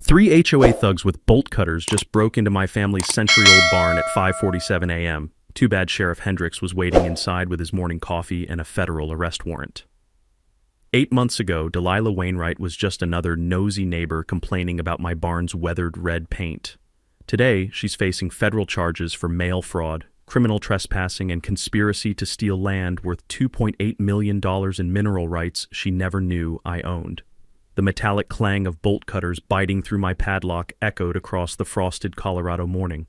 Three HOA thugs with bolt cutters just broke into my family's century-old barn at 5:47 a.m. Too bad Sheriff Hendricks was waiting inside with his morning coffee and a federal arrest warrant. 8 months ago, Delilah Wainwright was just another nosy neighbor complaining about my barn's weathered red paint. Today, she's facing federal charges for mail fraud, criminal trespassing, and conspiracy to steal land worth $2.8 million in mineral rights she never knew I owned. The metallic clang of bolt cutters biting through my padlock echoed across the frosted Colorado morning.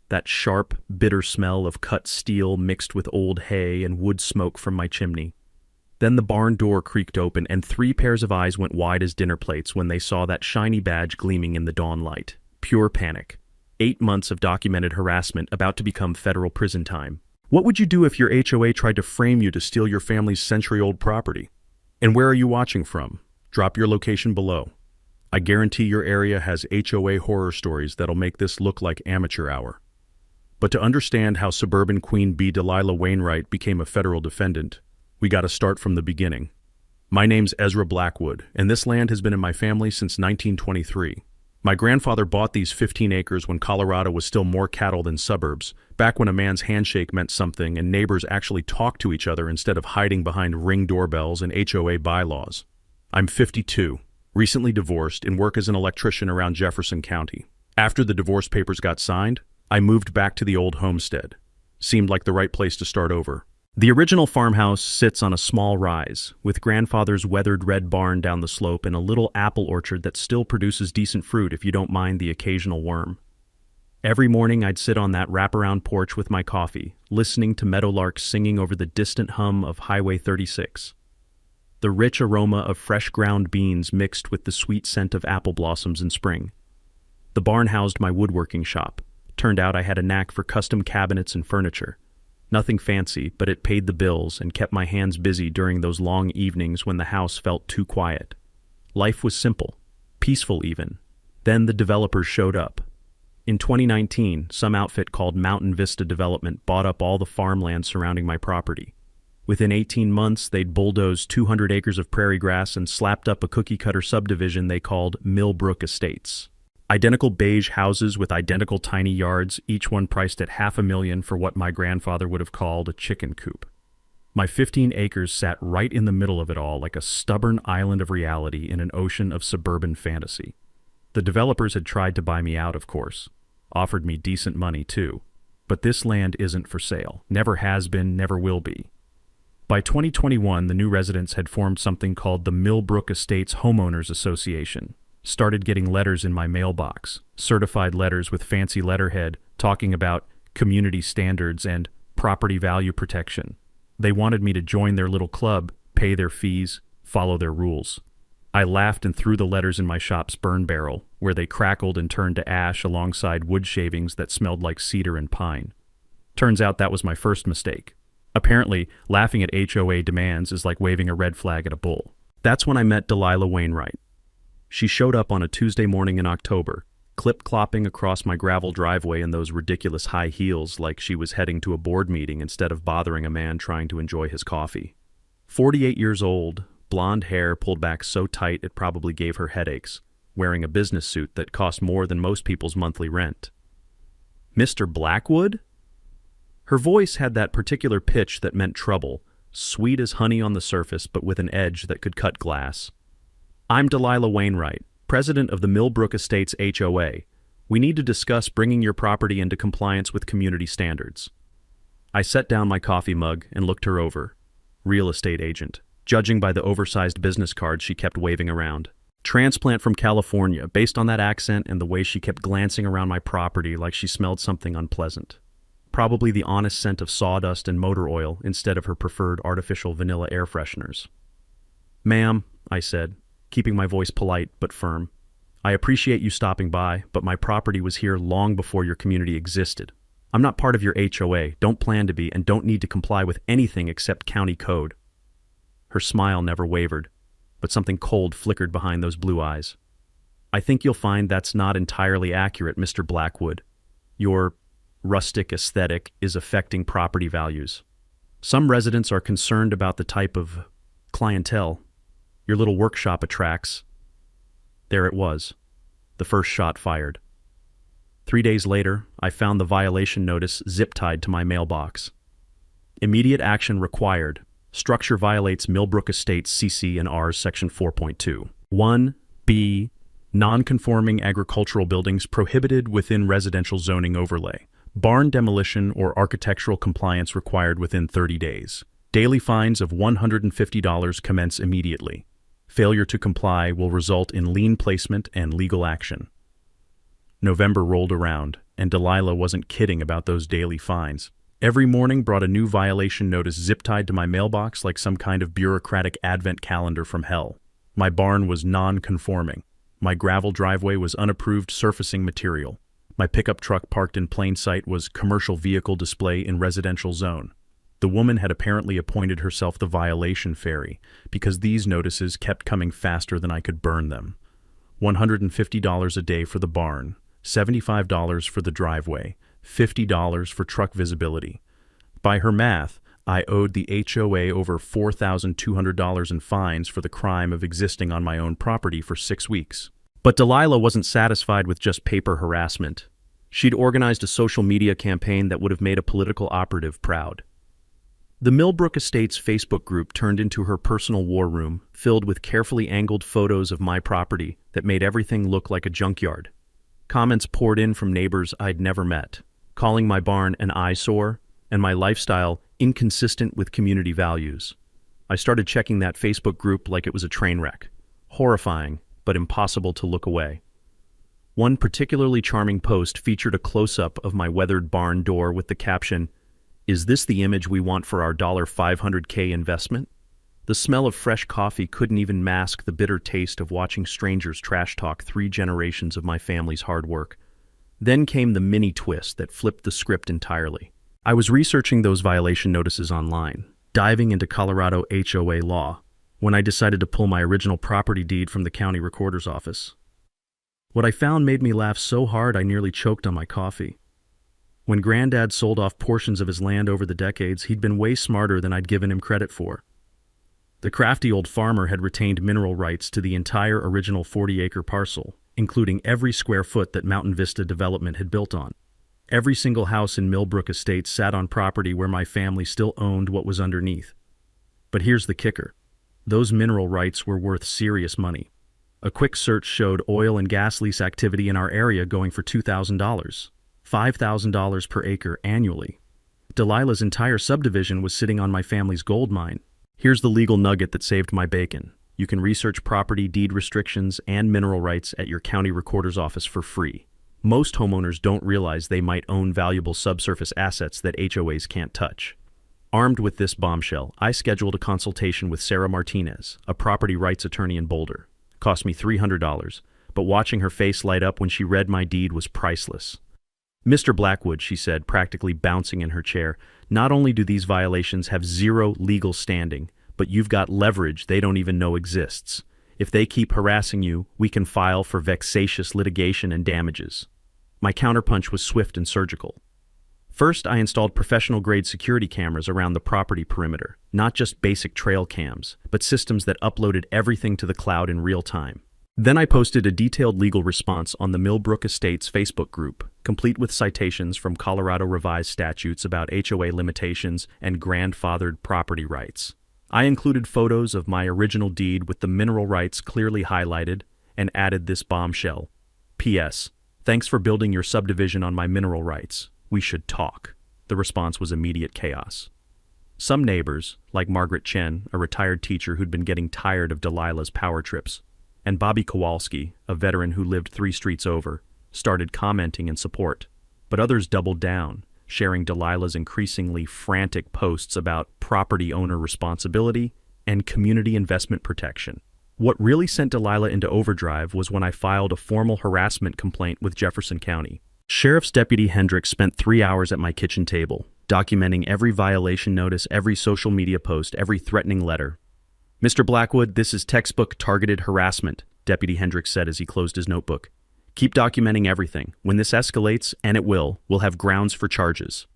That sharp, bitter smell of cut steel mixed with old hay and wood smoke from my chimney. Then the barn door creaked open and 3 pairs of eyes went wide as dinner plates when they saw that shiny badge gleaming in the dawn light. Pure panic. 8 months of documented harassment about to become federal prison time. What would you do if your HOA tried to frame you to steal your family's century-old property? And where are you watching from? Drop your location below. I guarantee your area has HOA horror stories that'll make this look like amateur hour. But to understand how suburban Queen Bee Delilah Wainwright became a federal defendant, we gotta start from the beginning. My name's Ezra Blackwood, and this land has been in my family since 1923. My grandfather bought these 15 acres when Colorado was still more cattle than suburbs, back when a man's handshake meant something and neighbors actually talked to each other instead of hiding behind Ring doorbells and HOA bylaws. I'm 52, recently divorced, and work as an electrician around Jefferson County. After the divorce papers got signed, I moved back to the old homestead. Seemed like the right place to start over. The original farmhouse sits on a small rise, with grandfather's weathered red barn down the slope and a little apple orchard that still produces decent fruit if you don't mind the occasional worm. Every morning I'd sit on that wraparound porch with my coffee, listening to meadowlarks singing over the distant hum of Highway 36. The rich aroma of fresh ground beans mixed with the sweet scent of apple blossoms in spring. The barn housed my woodworking shop. Turned out I had a knack for custom cabinets and furniture. Nothing fancy, but it paid the bills and kept my hands busy during those long evenings when the house felt too quiet. Life was simple, peaceful even. Then the developers showed up. In 2019, some outfit called Mountain Vista Development bought up all the farmland surrounding my property. Within 18 months, they'd bulldozed 200 acres of prairie grass and slapped up a cookie-cutter subdivision they called Millbrook Estates. Identical beige houses with identical tiny yards, each one priced at $500,000 for what my grandfather would have called a chicken coop. My 15 acres sat right in the middle of it all like a stubborn island of reality in an ocean of suburban fantasy. The developers had tried to buy me out, of course. Offered me decent money, too. But this land isn't for sale. Never has been, never will be. By 2021, the new residents had formed something called the Millbrook Estates Homeowners Association. Started getting letters in my mailbox, certified letters with fancy letterhead talking about community standards and property value protection. They wanted me to join their little club, pay their fees, follow their rules. I laughed and threw the letters in my shop's burn barrel, where they crackled and turned to ash alongside wood shavings that smelled like cedar and pine. Turns out that was my first mistake. Apparently, laughing at HOA demands is like waving a red flag at a bull. That's when I met Delilah Wainwright. She showed up on a Tuesday morning in October, clip-clopping across my gravel driveway in those ridiculous high heels like she was heading to a board meeting instead of bothering a man trying to enjoy his coffee. 48 years old, blonde hair pulled back so tight it probably gave her headaches, wearing a business suit that cost more than most people's monthly rent. Mr. Blackwood? Her voice had that particular pitch that meant trouble, sweet as honey on the surface but with an edge that could cut glass. I'm Delilah Wainwright, president of the Millbrook Estates HOA. We need to discuss bringing your property into compliance with community standards. I set down my coffee mug and looked her over. Real estate agent, judging by the oversized business card she kept waving around. Transplant from California, based on that accent and the way she kept glancing around my property like she smelled something unpleasant. Probably the honest scent of sawdust and motor oil instead of her preferred artificial vanilla air fresheners. Ma'am, I said, keeping my voice polite but firm, I appreciate you stopping by, but my property was here long before your community existed. I'm not part of your HOA, don't plan to be, and don't need to comply with anything except county code. Her smile never wavered, but something cold flickered behind those blue eyes. I think you'll find that's not entirely accurate, Mr. Blackwood. Your rustic aesthetic is affecting property values. Some residents are concerned about the type of clientele your little workshop attracts. There it was. the first shot fired. 3 days later, I found the violation notice zip-tied to my mailbox. Immediate action required. Structure violates Millbrook Estates CC and Rs Section 4.2. 1B. Non-conforming agricultural buildings prohibited within residential zoning overlay. Barn demolition or architectural compliance required within 30 days. Daily fines of $150 commence immediately. Failure to comply will result in lien placement and legal action. November rolled around, and Delilah wasn't kidding about those daily fines. Every morning brought a new violation notice zip-tied to my mailbox like some kind of bureaucratic advent calendar from hell. My barn was non-conforming. My gravel driveway was unapproved surfacing material. My pickup truck parked in plain sight was commercial vehicle display in residential zone. The woman had apparently appointed herself the violation fairy because these notices kept coming faster than I could burn them. $150 a day for the barn, $75 for the driveway, $50 for truck visibility. By her math, I owed the HOA over $4,200 in fines for the crime of existing on my own property for 6 weeks. But Delilah wasn't satisfied with just paper harassment. She'd organized a social media campaign that would have made a political operative proud. The Millbrook Estates Facebook group turned into her personal war room, filled with carefully angled photos of my property that made everything look like a junkyard. Comments poured in from neighbors I'd never met, calling my barn an eyesore and my lifestyle inconsistent with community values. I started checking that Facebook group like it was a train wreck. Horrifying, but impossible to look away. One particularly charming post featured a close-up of my weathered barn door with the caption, "Is this the image we want for our $500K investment?" The smell of fresh coffee couldn't even mask the bitter taste of watching strangers trash talk 3 generations of my family's hard work. Then came the mini twist that flipped the script entirely. I was researching those violation notices online, diving into Colorado HOA law, when I decided to pull my original property deed from the county recorder's office. What I found made me laugh so hard I nearly choked on my coffee. When Granddad sold off portions of his land over the decades, he'd been way smarter than I'd given him credit for. The crafty old farmer had retained mineral rights to the entire original 40-acre parcel, including every square foot that Mountain Vista Development had built on. Every single house in Millbrook Estates sat on property where my family still owned what was underneath. But here's the kicker. Those mineral rights were worth serious money. A quick search showed oil and gas lease activity in our area going for $2,000, $5,000 per acre annually. Delilah's entire subdivision was sitting on my family's gold mine. Here's the legal nugget that saved my bacon. You can research property deed restrictions and mineral rights at your county recorder's office for free. Most homeowners don't realize they might own valuable subsurface assets that HOAs can't touch. Armed with this bombshell, I scheduled a consultation with Sarah Martinez, a property rights attorney in Boulder. It cost me $300, but watching her face light up when she read my deed was priceless. "Mr. Blackwood," she said, practically bouncing in her chair, "not only do these violations have zero legal standing, but you've got leverage they don't even know exists. If they keep harassing you, we can file for vexatious litigation and damages." My counterpunch was swift and surgical. First, I installed professional-grade security cameras around the property perimeter, not just basic trail cams, but systems that uploaded everything to the cloud in real time. Then I posted a detailed legal response on the Millbrook Estates Facebook group, complete with citations from Colorado revised statutes about HOA limitations and grandfathered property rights. I included photos of my original deed with the mineral rights clearly highlighted and added this bombshell. P.S. Thanks for building your subdivision on my mineral rights. We should talk. The response was immediate chaos. Some neighbors, like Margaret Chen, a retired teacher who'd been getting tired of Delilah's power trips, and Bobby Kowalski, a veteran who lived 3 streets over, started commenting in support. But others doubled down, sharing Delilah's increasingly frantic posts about property owner responsibility and community investment protection. What really sent Delilah into overdrive was when I filed a formal harassment complaint with Jefferson County. Sheriff's Deputy Hendricks spent 3 hours at my kitchen table, documenting every violation notice, every social media post, every threatening letter. "Mr. Blackwood, this is textbook targeted harassment," Deputy Hendricks said as he closed his notebook. "Keep documenting everything. When this escalates, and it will, we'll have grounds for charges."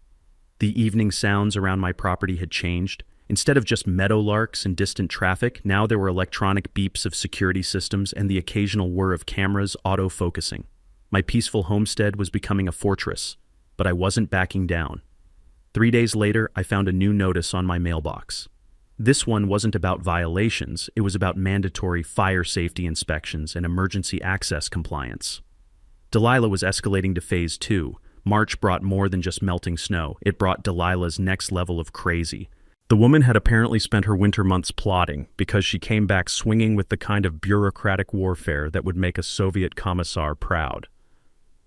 The evening sounds around my property had changed, Instead of just meadowlarks and distant traffic, now there were electronic beeps of security systems and the occasional whir of cameras auto-focusing. My peaceful homestead was becoming a fortress, but I wasn't backing down. 3 days later, I found a new notice on my mailbox. This one wasn't about violations, it was about mandatory fire safety inspections and emergency access compliance. Delilah was escalating to phase 2. March brought more than just melting snow, it brought Delilah's next level of crazy. The woman had apparently spent her winter months plotting, because she came back swinging with the kind of bureaucratic warfare that would make a Soviet commissar proud.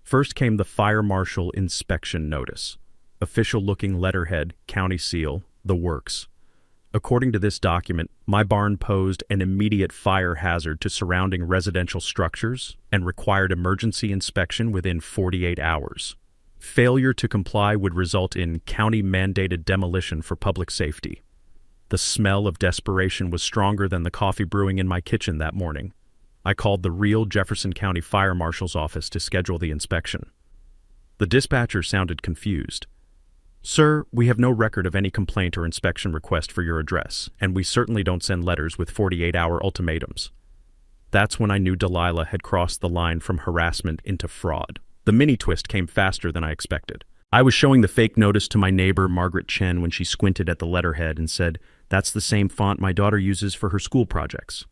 First came the fire marshal inspection notice. Official-looking letterhead, county seal, the works. According to this document, my barn posed an immediate fire hazard to surrounding residential structures and required emergency inspection within 48 hours. Failure to comply would result in county-mandated demolition for public safety. The smell of desperation was stronger than the coffee brewing in my kitchen that morning. I called the real Jefferson County Fire Marshal's office to schedule the inspection. The dispatcher sounded confused. "Sir, we have no record of any complaint or inspection request for your address, and we certainly don't send letters with 48-hour ultimatums." That's when I knew Delilah had crossed the line from harassment into fraud. The mini-twist came faster than I expected. I was showing the fake notice to my neighbor, Margaret Chen, when she squinted at the letterhead and said, "That's the same font my daughter uses for her school projects."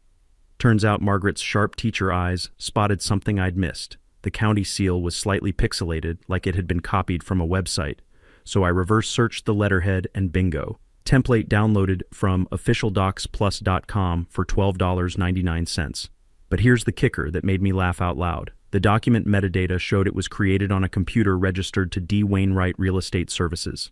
Turns out Margaret's sharp teacher eyes spotted something I'd missed. The county seal was slightly pixelated, like it had been copied from a website. So I reverse searched the letterhead and bingo. Template downloaded from officialdocsplus.com for $12.99. But here's the kicker that made me laugh out loud. The document metadata showed it was created on a computer registered to D. Wainwright Real Estate Services.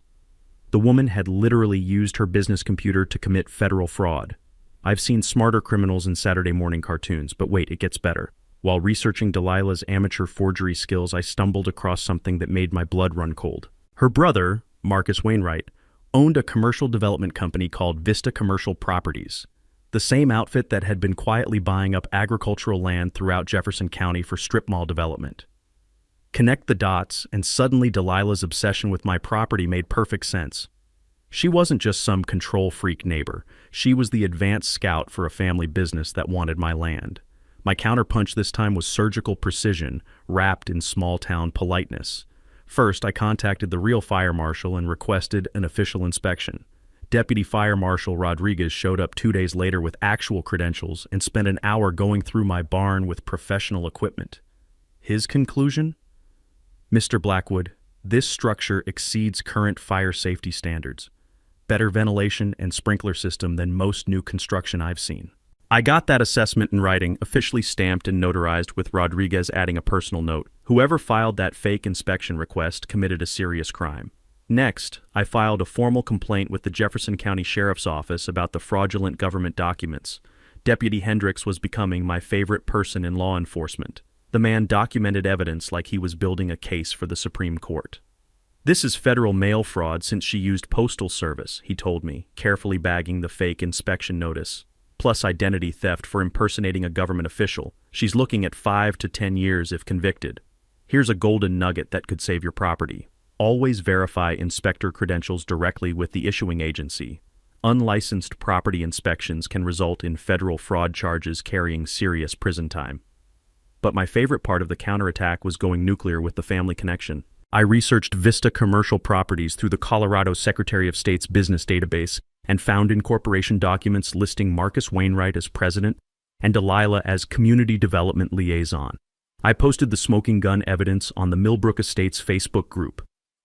The woman had literally used her business computer to commit federal fraud. I've seen smarter criminals in Saturday morning cartoons, but wait, it gets better. While researching Delilah's amateur forgery skills, I stumbled across something that made my blood run cold. Her brother, Marcus Wainwright, owned a commercial development company called Vista Commercial Properties, the same outfit that had been quietly buying up agricultural land throughout Jefferson County for strip mall development. Connect the dots, and suddenly Delilah's obsession with my property made perfect sense. She wasn't just some control freak neighbor. She was the advanced scout for a family business that wanted my land. My counterpunch this time was surgical precision, wrapped in small-town politeness. First, I contacted the real fire marshal and requested an official inspection. Deputy Fire Marshal Rodriguez showed up 2 days later with actual credentials and spent an hour going through my barn with professional equipment. His conclusion? "Mr. Blackwood, this structure exceeds current fire safety standards. Better ventilation and sprinkler system than most new construction I've seen." I got that assessment in writing, officially stamped and notarized, with Rodriguez adding a personal note. Whoever filed that fake inspection request committed a serious crime. Next, I filed a formal complaint with the Jefferson County Sheriff's Office about the fraudulent government documents. Deputy Hendricks was becoming my favorite person in law enforcement. The man documented evidence like he was building a case for the Supreme Court. "This is federal mail fraud since she used postal service," he told me, carefully bagging the fake inspection notice. "Plus identity theft for impersonating a government official. She's looking at 5 to 10 years if convicted. Here's a golden nugget that could save your property. Always verify inspector credentials directly with the issuing agency. Unlicensed property inspections can result in federal fraud charges carrying serious prison time." But my favorite part of the counterattack was going nuclear with the family connection. I researched Vista Commercial Properties through the Colorado Secretary of State's business database and found incorporation documents listing Marcus Wainwright as president and Delilah as community development liaison. I posted the smoking gun evidence on the Millbrook Estates Facebook group.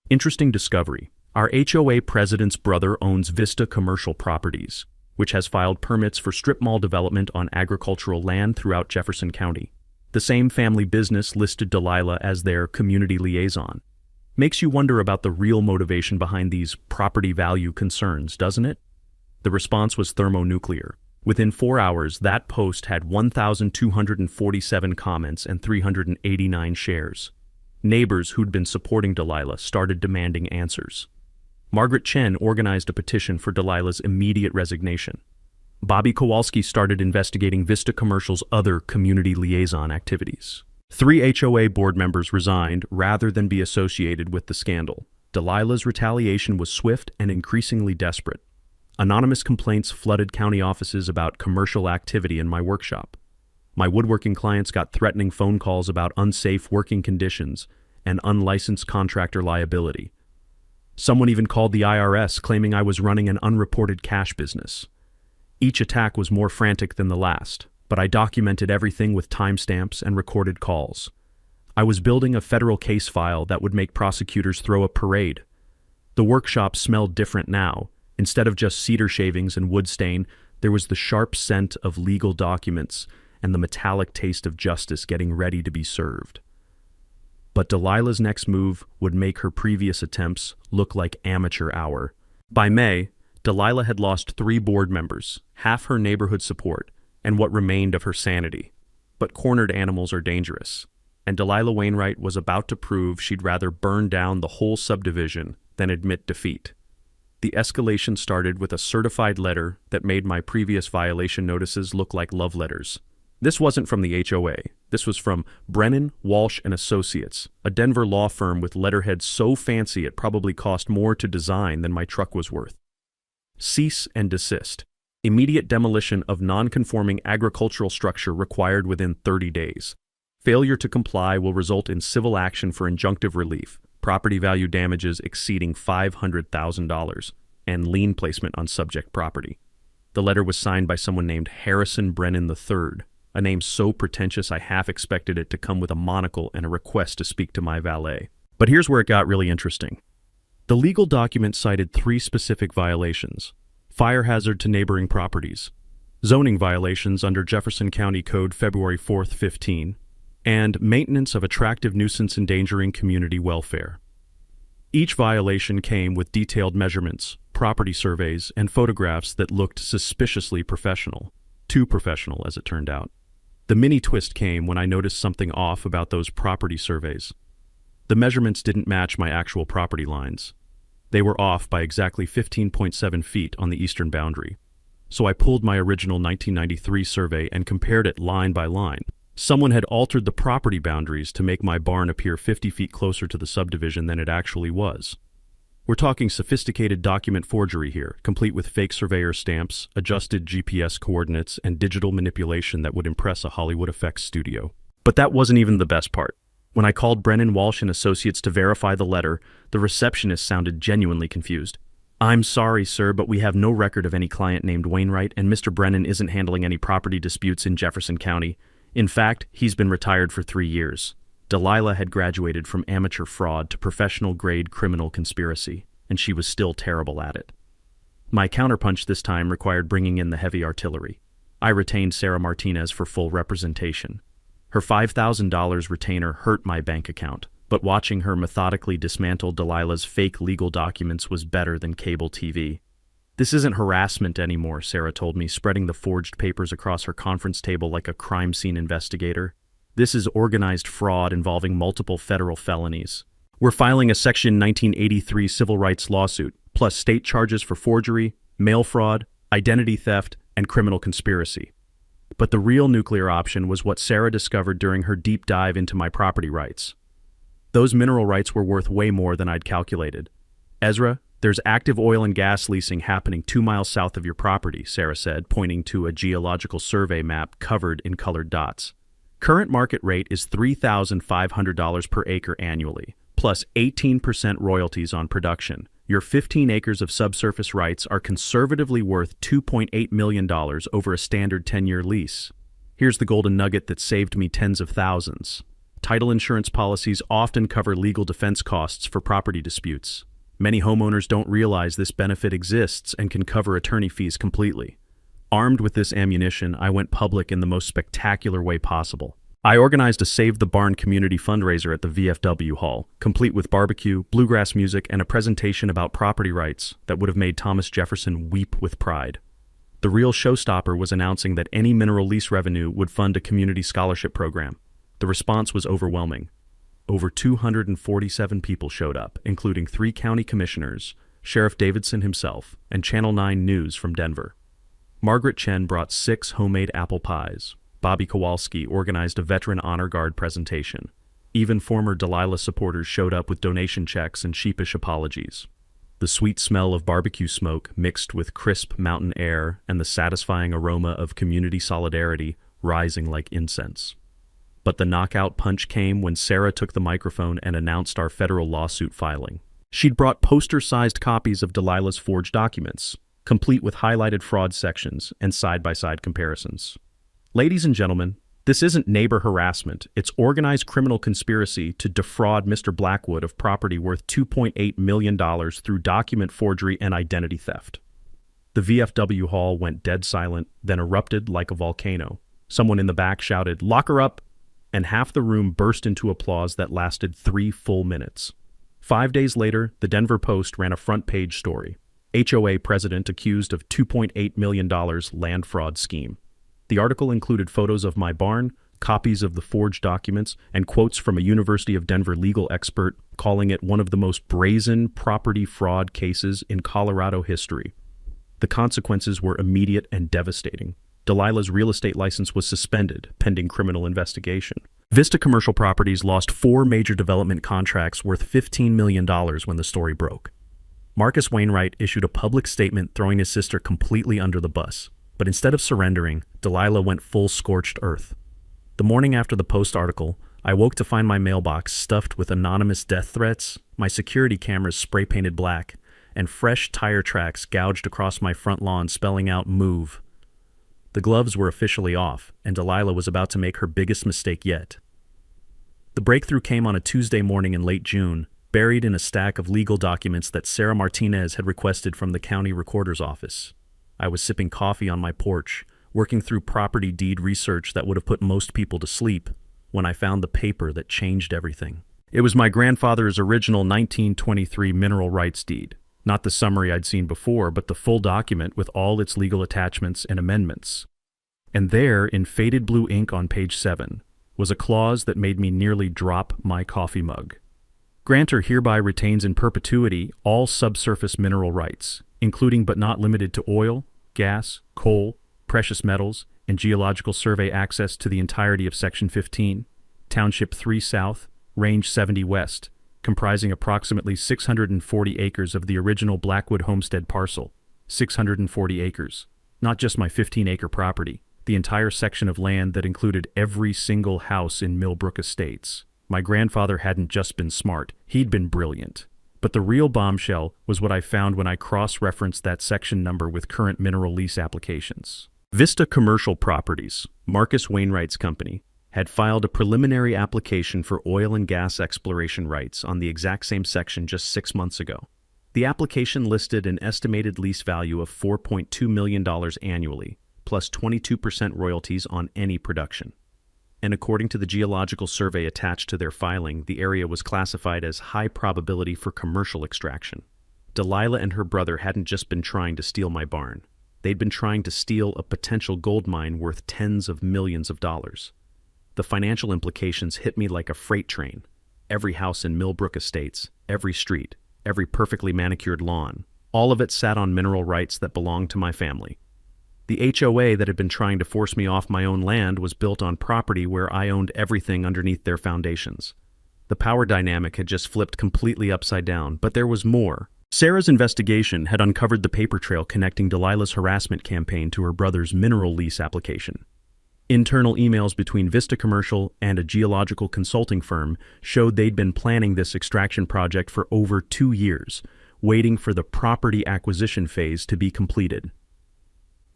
Interesting discovery. Our HOA president's brother owns Vista Commercial Properties, which has filed permits for strip mall development on agricultural land throughout Jefferson County. The same family business listed Delilah as their community liaison. Makes you wonder about the real motivation behind these property value concerns, doesn't it? The response was thermonuclear. Within 4 hours, that post had 1,247 comments and 389 shares. Neighbors who'd been supporting Delilah started demanding answers. Margaret Chen organized a petition for Delilah's immediate resignation. Bobby Kowalski started investigating Vista Commercial's other community liaison activities. 3 HOA board members resigned rather than be associated with the scandal. Delilah's retaliation was swift and increasingly desperate. Anonymous complaints flooded county offices about commercial activity in my workshop. My woodworking clients got threatening phone calls about unsafe working conditions and unlicensed contractor liability. Someone even called the IRS claiming I was running an unreported cash business. Each attack was more frantic than the last, but I documented everything with timestamps and recorded calls. I was building a federal case file that would make prosecutors throw a parade. The workshop smelled different now. Instead of just cedar shavings and wood stain, there was the sharp scent of legal documents and the metallic taste of justice getting ready to be served. But Delilah's next move would make her previous attempts look like amateur hour. By May, Delilah had lost 3 board members, half her neighborhood support, and what remained of her sanity. But cornered animals are dangerous, and Delilah Wainwright was about to prove she'd rather burn down the whole subdivision than admit defeat. The escalation started with a certified letter that made my previous violation notices look like love letters. This wasn't from the HOA. This was from Brennan, Walsh & Associates, a Denver law firm with letterheads so fancy it probably cost more to design than my truck was worth. Cease and desist. Immediate demolition of non-conforming agricultural structure required within 30 days. Failure to comply will result in civil action for injunctive relief, property value damages exceeding $500,000, and lien placement on subject property. The letter was signed by someone named Harrison Brennan III, a name so pretentious I half expected it to come with a monocle and a request to speak to my valet. But here's where it got really interesting. The legal document cited 3 specific violations: fire hazard to neighboring properties, zoning violations under Jefferson County Code February 4th, 15, and maintenance of attractive nuisance endangering community welfare. Each violation came with detailed measurements, property surveys, and photographs that looked suspiciously professional. Too professional, as it turned out. The mini twist came when I noticed something off about those property surveys. The measurements didn't match my actual property lines. They were off by exactly 15.7 feet on the eastern boundary. So I pulled my original 1993 survey and compared it line by line. Someone had altered the property boundaries to make my barn appear 50 feet closer to the subdivision than it actually was. We're talking sophisticated document forgery here, complete with fake surveyor stamps, adjusted GPS coordinates, and digital manipulation that would impress a Hollywood effects studio. But that wasn't even the best part. When I called Brennan, Walsh & Associates to verify the letter, the receptionist sounded genuinely confused. "I'm sorry, sir, but we have no record of any client named Wainwright, and Mr. Brennan isn't handling any property disputes in Jefferson County. In fact, he's been retired for 3 years." Delilah had graduated from amateur fraud to professional-grade criminal conspiracy, and she was still terrible at it. My counterpunch this time required bringing in the heavy artillery. I retained Sarah Martinez for full representation. Her $5,000 retainer hurt my bank account, but watching her methodically dismantle Delilah's fake legal documents was better than cable TV. "This isn't harassment anymore," Sarah told me, spreading the forged papers across her conference table like a crime scene investigator. "This is organized fraud involving multiple federal felonies. We're filing a Section 1983 civil rights lawsuit, plus state charges for forgery, mail fraud, identity theft, and criminal conspiracy." But the real nuclear option was what Sarah discovered during her deep dive into my property rights. Those mineral rights were worth way more than I'd calculated. "Ezra, there's active oil and gas leasing happening 2 miles south of your property," Sarah said, pointing to a geological survey map covered in colored dots. "Current market rate is $3,500 per acre annually, plus 18% royalties on production. Your 15 acres of subsurface rights are conservatively worth $2.8 million over a standard 10-year lease. Here's the golden nugget that saved me tens of thousands. Title insurance policies often cover legal defense costs for property disputes. Many homeowners don't realize this benefit exists and can cover attorney fees completely. Armed with this ammunition, I went public in the most spectacular way possible. I organized a Save the Barn community fundraiser at the VFW Hall, complete with barbecue, bluegrass music, and a presentation about property rights that would have made Thomas Jefferson weep with pride. The real showstopper was announcing that any mineral lease revenue would fund a community scholarship program. The response was overwhelming. Over 247 people showed up, including 3 county commissioners, Sheriff Davidson himself, and Channel 9 News from Denver. Margaret Chen brought 6 homemade apple pies. Bobby Kowalski organized a Veteran Honor Guard presentation. Even former Delilah supporters showed up with donation checks and sheepish apologies. the sweet smell of barbecue smoke mixed with crisp mountain air and the satisfying aroma of community solidarity rising like incense. But the knockout punch came when Sarah took the microphone and announced our federal lawsuit filing. She'd brought poster-sized copies of Delilah's forged documents, complete with highlighted fraud sections and side-by-side comparisons. Ladies and gentlemen, this isn't neighbor harassment. It's organized criminal conspiracy to defraud Mr. Blackwood of property worth $2.8 million through document forgery and identity theft. The VFW hall went dead silent, then erupted like a volcano. Someone in the back shouted, "Lock her up!" and half the room burst into applause that lasted 3 full minutes. 5 days later, the Denver Post ran a front-page story. HOA president accused of $2.8 million land fraud scheme. The article included photos of my barn, copies of the forged documents, and quotes from a University of Denver legal expert calling it one of the most brazen property fraud cases in Colorado history. The consequences were immediate and devastating. Delilah's real estate license was suspended, pending criminal investigation. Vista Commercial Properties lost 4 major development contracts worth $15 million when the story broke. Marcus Wainwright issued a public statement throwing his sister completely under the bus. But instead of surrendering, Delilah went full scorched earth. The morning after the Post article, I woke to find my mailbox stuffed with anonymous death threats, my security cameras spray-painted black, and fresh tire tracks gouged across my front lawn spelling out "Move." The gloves were officially off, and Delilah was about to make her biggest mistake yet. The breakthrough came on a Tuesday morning in late June, buried in a stack of legal documents that Sarah Martinez had requested from the county recorder's office. I was sipping coffee on my porch, working through property deed research that would have put most people to sleep, when I found the paper that changed everything. It was my grandfather's original 1923 mineral rights deed. Not the summary I'd seen before, but the full document with all its legal attachments and amendments. And there, in faded blue ink on page 7, was a clause that made me nearly drop my coffee mug. Grantor hereby retains in perpetuity all subsurface mineral rights, including but not limited to oil, gas, coal, precious metals, and geological survey access to the entirety of Section 15, Township 3 South, Range 70 West, comprising approximately 640 acres of the original Blackwood Homestead parcel, 640 acres, not just my 15-acre property, the entire section of land that included every single house in Millbrook Estates. My grandfather hadn't just been smart, he'd been brilliant. But the real bombshell was what I found when I cross-referenced that section number with current mineral lease applications. Vista Commercial Properties, Marcus Wainwright's company, had filed a preliminary application for oil and gas exploration rights on the exact same section just 6 months ago. The application listed an estimated lease value of $4.2 million annually, plus 22% royalties on any production. And according to the geological survey attached to their filing, the area was classified as high probability for commercial extraction. Delilah and her brother hadn't just been trying to steal my barn. They'd been trying to steal a potential gold mine worth tens of millions of dollars. The financial implications hit me like a freight train. Every house in Millbrook Estates, every street, every perfectly manicured lawn, all of it sat on mineral rights that belonged to my family. The HOA that had been trying to force me off my own land was built on property where I owned everything underneath their foundations. The power dynamic had just flipped completely upside down, but there was more. Sarah's investigation had uncovered the paper trail connecting Delilah's harassment campaign to her brother's mineral lease application. Internal emails between Vista Commercial and a geological consulting firm showed they'd been planning this extraction project for over 2 years, waiting for the property acquisition phase to be completed.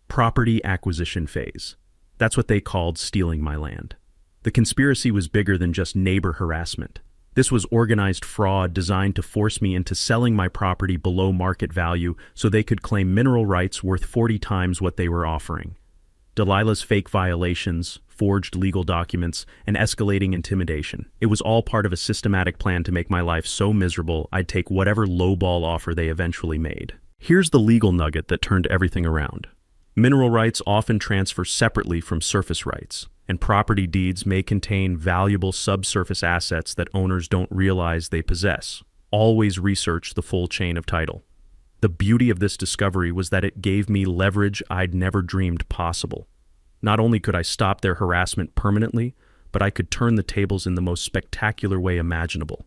Property acquisition phase. That's what they called stealing my land. The conspiracy was bigger than just neighbor harassment. This was organized fraud designed to force me into selling my property below market value so they could claim mineral rights worth 40 times what they were offering. Delilah's fake violations, forged legal documents, and escalating intimidation. It was all part of a systematic plan to make my life so miserable I'd take whatever lowball offer they eventually made. Here's the legal nugget that turned everything around. Mineral rights often transfer separately from surface rights, and property deeds may contain valuable subsurface assets that owners don't realize they possess. Always research the full chain of title. The beauty of this discovery was that it gave me leverage I'd never dreamed possible. Not only could I stop their harassment permanently, but I could turn the tables in the most spectacular way imaginable.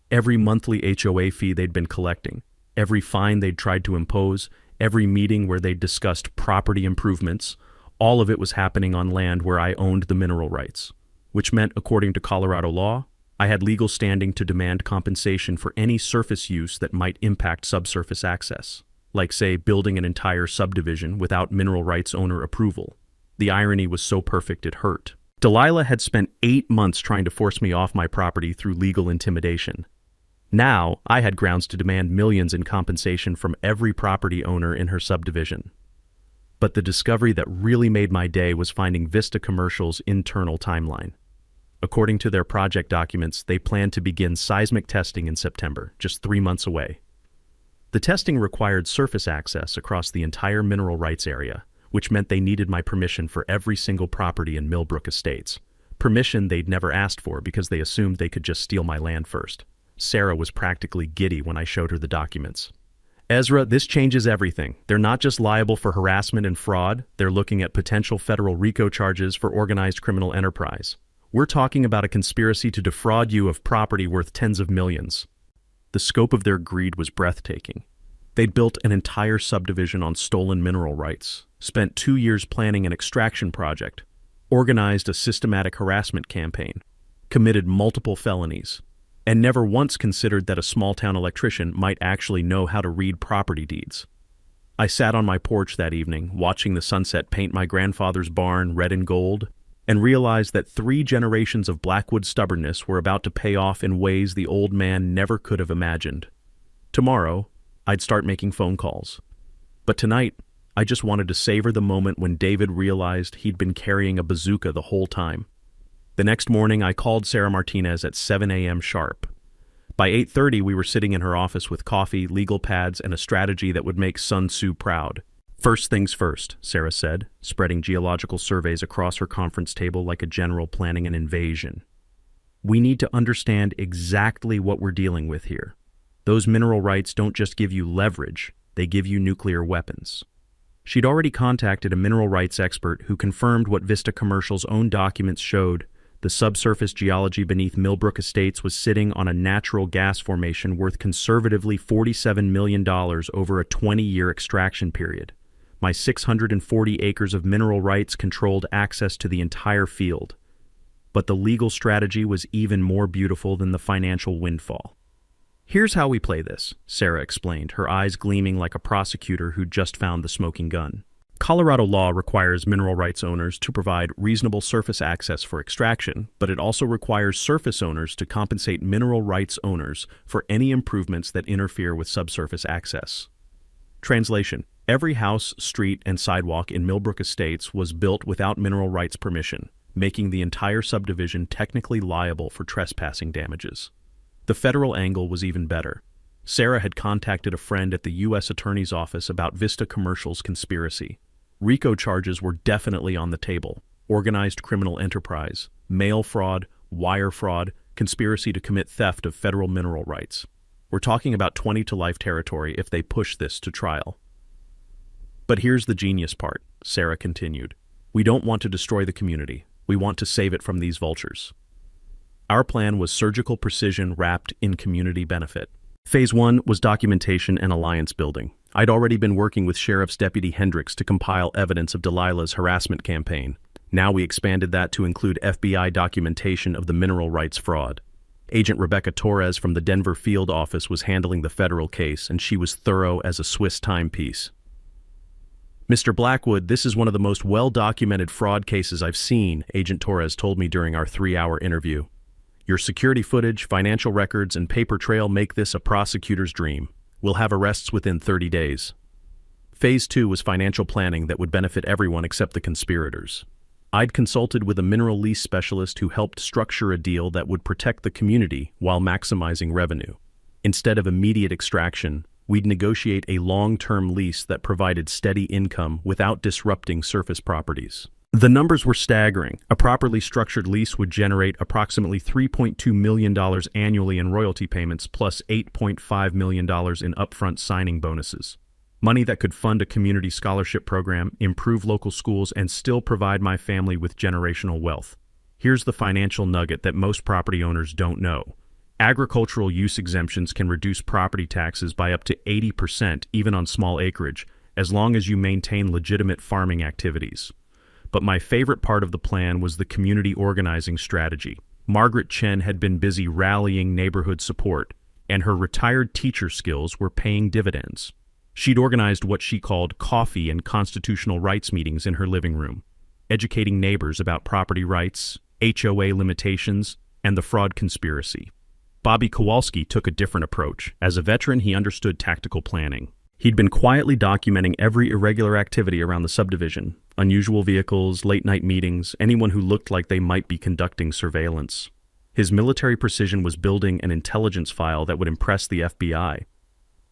Every monthly HOA fee they'd been collecting, Every fine they'd tried to impose, every meeting where they'd discussed property improvements, all of it was happening on land where I owned the mineral rights, which meant, according to Colorado law, I had legal standing to demand compensation for any surface use that might impact subsurface access, like, say, building an entire subdivision without mineral rights owner approval. The irony was so perfect it hurt. Delilah had spent 8 months trying to force me off my property through legal intimidation. Now, I had grounds to demand millions in compensation from every property owner in her subdivision. But the discovery that really made my day was finding Vista Commercial's internal timeline. According to their project documents, they planned to begin seismic testing in September, just 3 months away. The testing required surface access across the entire mineral rights area, which meant they needed my permission for every single property in Millbrook Estates. Permission they'd never asked for because they assumed they could just steal my land first. Sarah was practically giddy when I showed her the documents. Ezra, this changes everything. They're not just liable for harassment and fraud, they're looking at potential federal RICO charges for organized criminal enterprise. We're talking about a conspiracy to defraud you of property worth tens of millions. The scope of their greed was breathtaking. They'd built an entire subdivision on stolen mineral rights, spent 2 years planning an extraction project, organized a systematic harassment campaign, committed multiple felonies, and never once considered that a small-town electrician might actually know how to read property deeds. I sat on my porch that evening, watching the sunset paint my grandfather's barn red and gold, and realized that 3 generations of Blackwood stubbornness were about to pay off in ways the old man never could have imagined. Tomorrow, I'd start making phone calls. But tonight, I just wanted to savor the moment when David realized he'd been carrying a bazooka the whole time. The next morning, I called Sarah Martinez at 7 a.m. sharp. By 8:30, we were sitting in her office with coffee, legal pads, and a strategy that would make Sun Tzu proud. First things first, Sarah said, spreading geological surveys across her conference table like a general planning an invasion. We need to understand exactly what we're dealing with here. Those mineral rights don't just give you leverage, they give you nuclear weapons. She'd already contacted a mineral rights expert who confirmed what Vista Commercial's own documents showed. The subsurface geology beneath Millbrook Estates was sitting on a natural gas formation worth conservatively $47 million over a 20-year extraction period. My 640 acres of mineral rights controlled access to the entire field. But the legal strategy was even more beautiful than the financial windfall. Here's how we play this, Sarah explained, her eyes gleaming like a prosecutor who'd just found the smoking gun. Colorado law requires mineral rights owners to provide reasonable surface access for extraction, but it also requires surface owners to compensate mineral rights owners for any improvements that interfere with subsurface access. Translation: every house, street, and sidewalk in Millbrook Estates was built without mineral rights permission, making the entire subdivision technically liable for trespassing damages. The federal angle was even better. Sarah had contacted a friend at the U.S. Attorney's Office about Vista Commercial's conspiracy. RICO charges were definitely on the table: organized criminal enterprise, mail fraud, wire fraud, conspiracy to commit theft of federal mineral rights. We're talking about 20 to life territory if they push this to trial. But here's the genius part, Sarah continued. We don't want to destroy the community. We want to save it from these vultures. Our plan was surgical precision wrapped in community benefit. Phase 1 was documentation and alliance building. I'd already been working with Sheriff's Deputy Hendricks to compile evidence of Delilah's harassment campaign. Now we expanded that to include FBI documentation of the mineral rights fraud. Agent Rebecca Torres from the Denver field office was handling the federal case, and she was thorough as a Swiss timepiece. Mr. Blackwood, this is one of the most well-documented fraud cases I've seen, Agent Torres told me during our 3-hour interview. Your security footage, financial records, and paper trail make this a prosecutor's dream. We'll have arrests within 30 days. Phase 2 was financial planning that would benefit everyone except the conspirators. I'd consulted with a mineral lease specialist who helped structure a deal that would protect the community while maximizing revenue. Instead of immediate extraction, we'd negotiate a long-term lease that provided steady income without disrupting surface properties. The numbers were staggering. A properly structured lease would generate approximately $3.2 million annually in royalty payments plus $8.5 million in upfront signing bonuses. Money that could fund a community scholarship program, improve local schools, and still provide my family with generational wealth. Here's the financial nugget that most property owners don't know. Agricultural use exemptions can reduce property taxes by up to 80% even on small acreage, as long as you maintain legitimate farming activities. But my favorite part of the plan was the community organizing strategy. Margaret Chen had been busy rallying neighborhood support, and her retired teacher skills were paying dividends. She'd organized what she called coffee and constitutional rights meetings in her living room, educating neighbors about property rights, HOA limitations, and the fraud conspiracy. Bobby Kowalski took a different approach. As a veteran, he understood tactical planning. He'd been quietly documenting every irregular activity around the subdivision: unusual vehicles, late-night meetings, anyone who looked like they might be conducting surveillance. His military precision was building an intelligence file that would impress the FBI.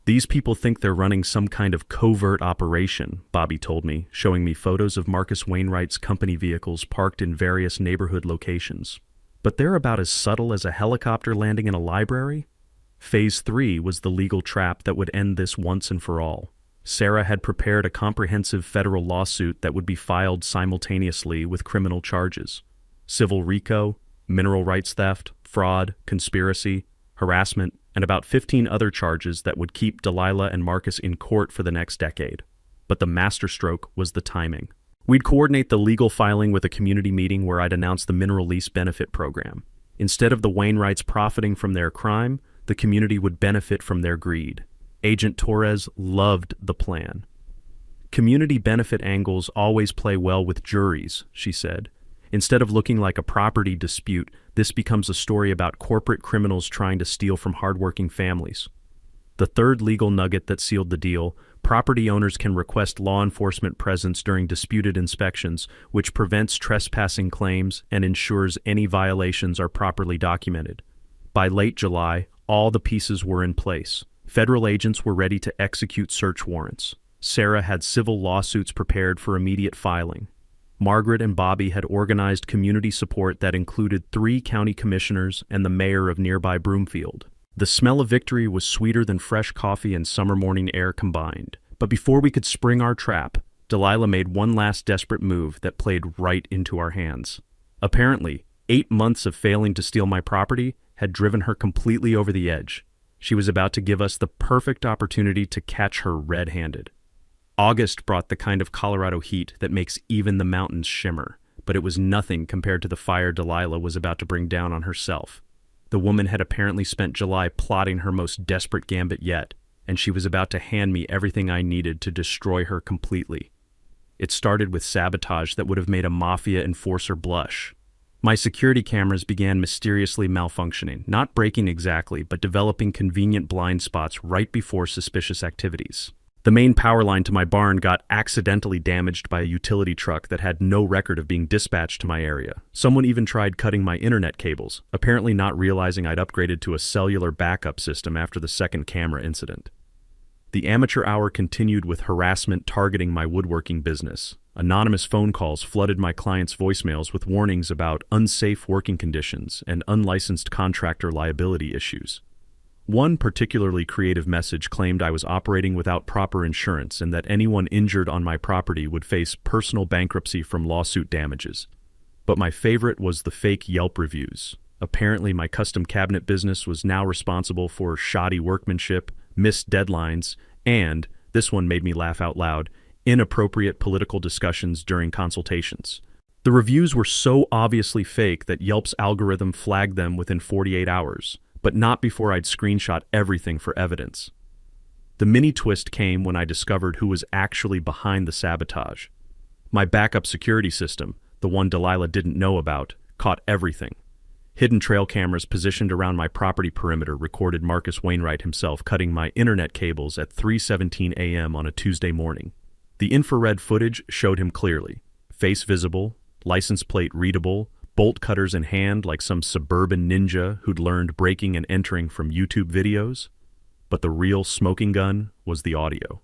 "These people think they're running some kind of covert operation," Bobby told me, showing me photos of Marcus Wainwright's company vehicles parked in various neighborhood locations. "But they're about as subtle as a helicopter landing in a library." Phase 3 was the legal trap that would end this once and for all. Sarah had prepared a comprehensive federal lawsuit that would be filed simultaneously with criminal charges: civil RICO, mineral rights theft, fraud, conspiracy, harassment, and about 15 other charges that would keep Delilah and Marcus in court for the next decade. But the masterstroke was the timing. We'd coordinate the legal filing with a community meeting where I'd announce the mineral lease benefit program. Instead of the Wainwrights profiting from their crime, the community would benefit from their greed. Agent Torres loved the plan. "Community benefit angles always play well with juries," she said. "Instead of looking like a property dispute, this becomes a story about corporate criminals trying to steal from hardworking families." The third legal nugget that sealed the deal: property owners can request law enforcement presence during disputed inspections, which prevents trespassing claims and ensures any violations are properly documented. By late July, all the pieces were in place. Federal agents were ready to execute search warrants. Sarah had civil lawsuits prepared for immediate filing. Margaret and Bobby had organized community support that included 3 county commissioners and the mayor of nearby Broomfield. The smell of victory was sweeter than fresh coffee and summer morning air combined. But before we could spring our trap, Delilah made one last desperate move that played right into our hands. Apparently, 8 months of failing to steal my property had driven her completely over the edge. She was about to give us the perfect opportunity to catch her red-handed. August brought the kind of Colorado heat that makes even the mountains shimmer, but it was nothing compared to the fire Delilah was about to bring down on herself. The woman had apparently spent July plotting her most desperate gambit yet, and she was about to hand me everything I needed to destroy her completely. It started with sabotage that would have made a mafia enforcer blush. My security cameras began mysteriously malfunctioning, not breaking exactly, but developing convenient blind spots right before suspicious activities. The main power line to my barn got accidentally damaged by a utility truck that had no record of being dispatched to my area. Someone even tried cutting my internet cables, apparently not realizing I'd upgraded to a cellular backup system after the second camera incident. The amateur hour continued with harassment targeting my woodworking business. Anonymous phone calls flooded my clients' voicemails with warnings about unsafe working conditions and unlicensed contractor liability issues. One particularly creative message claimed I was operating without proper insurance and that anyone injured on my property would face personal bankruptcy from lawsuit damages. But my favorite was the fake Yelp reviews. Apparently, my custom cabinet business was now responsible for shoddy workmanship, missed deadlines, and, this one made me laugh out loud, inappropriate political discussions during consultations. The reviews were so obviously fake that Yelp's algorithm flagged them within 48 hours. But not before I'd screenshot everything for evidence. The mini twist came when I discovered who was actually behind the sabotage. My backup security system, the one Delilah didn't know about, caught everything. Hidden trail cameras positioned around my property perimeter recorded Marcus Wainwright himself cutting my internet cables at 3:17 a.m. on a Tuesday morning. The infrared footage showed him clearly. Face visible, license plate readable, bolt cutters in hand like some suburban ninja who'd learned breaking and entering from YouTube videos. But the real smoking gun was the audio.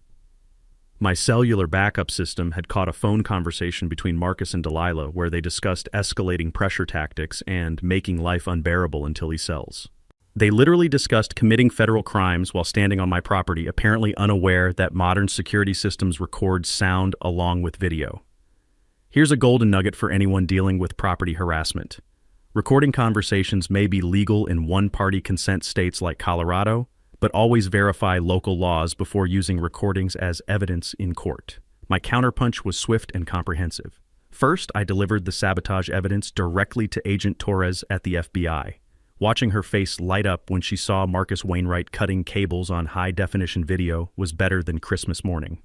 My cellular backup system had caught a phone conversation between Marcus and Delilah where they discussed escalating pressure tactics and making life unbearable until he sells. They literally discussed committing federal crimes while standing on my property, apparently unaware that modern security systems record sound along with video. Here's a golden nugget for anyone dealing with property harassment. Recording conversations may be legal in one-party consent states like Colorado, but always verify local laws before using recordings as evidence in court. My counterpunch was swift and comprehensive. First, I delivered the sabotage evidence directly to Agent Torres at the FBI. Watching her face light up when she saw Marcus Wainwright cutting cables on high-definition video was better than Christmas morning.